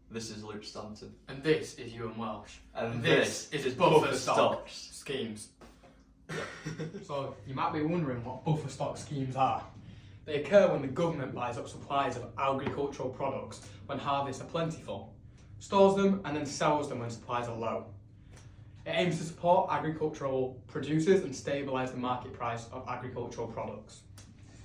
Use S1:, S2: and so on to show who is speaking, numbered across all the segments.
S1: This is Luke Stanton.
S2: And this is Ewan Welsh.
S1: And
S2: this is buffer stock schemes. So you might be wondering what buffer stock schemes are. They occur when the government buys up supplies of agricultural products when harvests are plentiful, stores them and then sells them when supplies are low. It aims to support agricultural producers and stabilise the market price of agricultural products.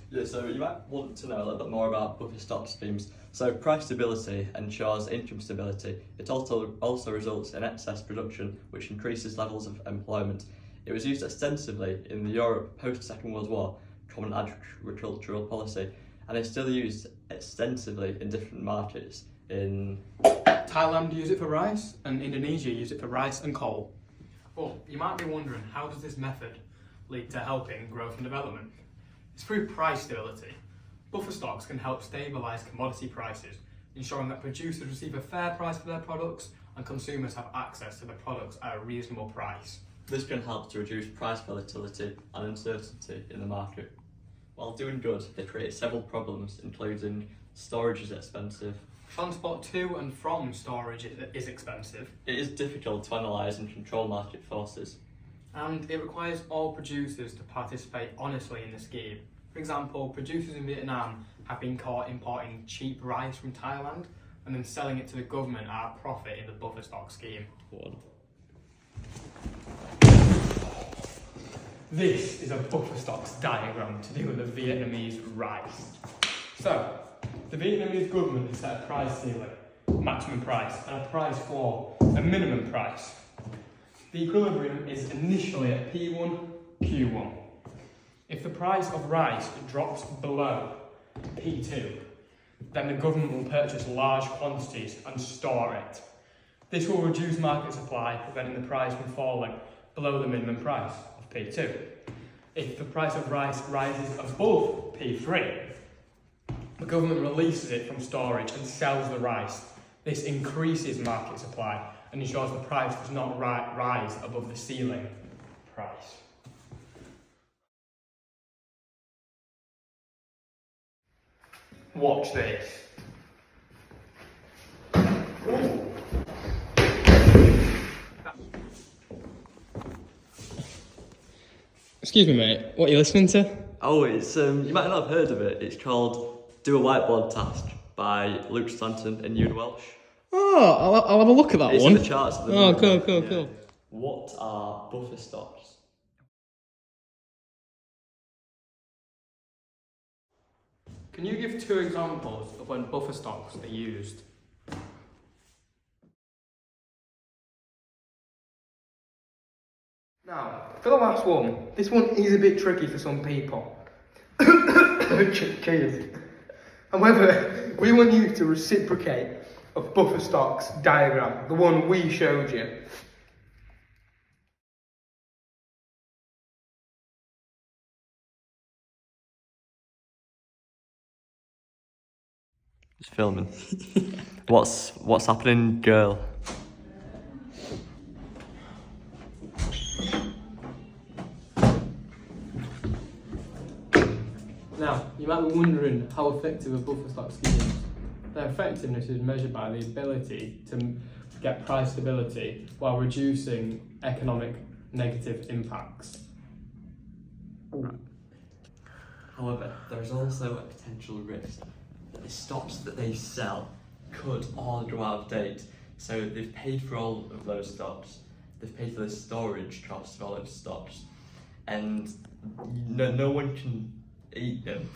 S1: Yeah, so you might want to know a little bit more about buffer stock schemes. So price stability ensures income stability. It also results in excess production, which increases levels of employment. It was used extensively in the Europe post-Second World War Common Agricultural Policy, and is still used extensively in different markets. In
S2: Thailand use it for rice, and Indonesia use it for rice and coal. But you might be wondering, how does this method lead to helping growth and development? It's through price stability. Buffer stocks can help stabilise commodity prices, ensuring that producers receive a fair price for their products and consumers have access to the products at a reasonable price.
S1: This can help to reduce price volatility and uncertainty in the market. While doing good, they create several problems, including storage is expensive.
S2: Transport to and from storage is expensive.
S1: It is difficult to analyse and control market forces.
S2: And it requires all producers to participate honestly in the scheme. For example, producers in Vietnam have been caught importing cheap rice from Thailand and then selling it to the government at a profit in the buffer stock scheme. This is a buffer stocks diagram to do with the Vietnamese rice. So, the Vietnamese government has set a price ceiling, maximum price, and a price floor, a minimum price. The equilibrium is initially at P1, Q1. If the price of rice drops below P2, then the government will purchase large quantities and store it. This will reduce market supply, preventing the price from falling below the minimum price of P2. If the price of rice rises above P3, the government releases it from storage and sells the rice. This increases market supply and ensures the price does not rise above the ceiling price. Watch this. Excuse me, mate. What are you listening to?
S1: Oh, it's you might not have heard of it. It's called Do a Whiteboard Task by Luke Stanton and Ewan Welsh.
S2: Oh, I'll have a look at that
S1: It's
S2: one.
S1: in the charts at the
S2: Oh,
S1: moment.
S2: cool.
S1: What are buffer stocks?
S2: Can you give 2 examples of when buffer stocks are used? Now, for the last one, this one is a bit tricky for some people. Cheers. However, we want you to reciprocate of buffer stocks diagram, the one we showed you.
S1: Just filming. What's happening, girl?
S2: Now, you might be wondering how effective a buffer stock scheme is. Their effectiveness is measured by the ability to get price stability while reducing economic negative impacts.
S1: Right. However, there's also a potential risk that the stocks that they sell could all go out of date. So they've paid for all of those stocks, they've paid for the storage costs of all those stocks, and no one can eat them.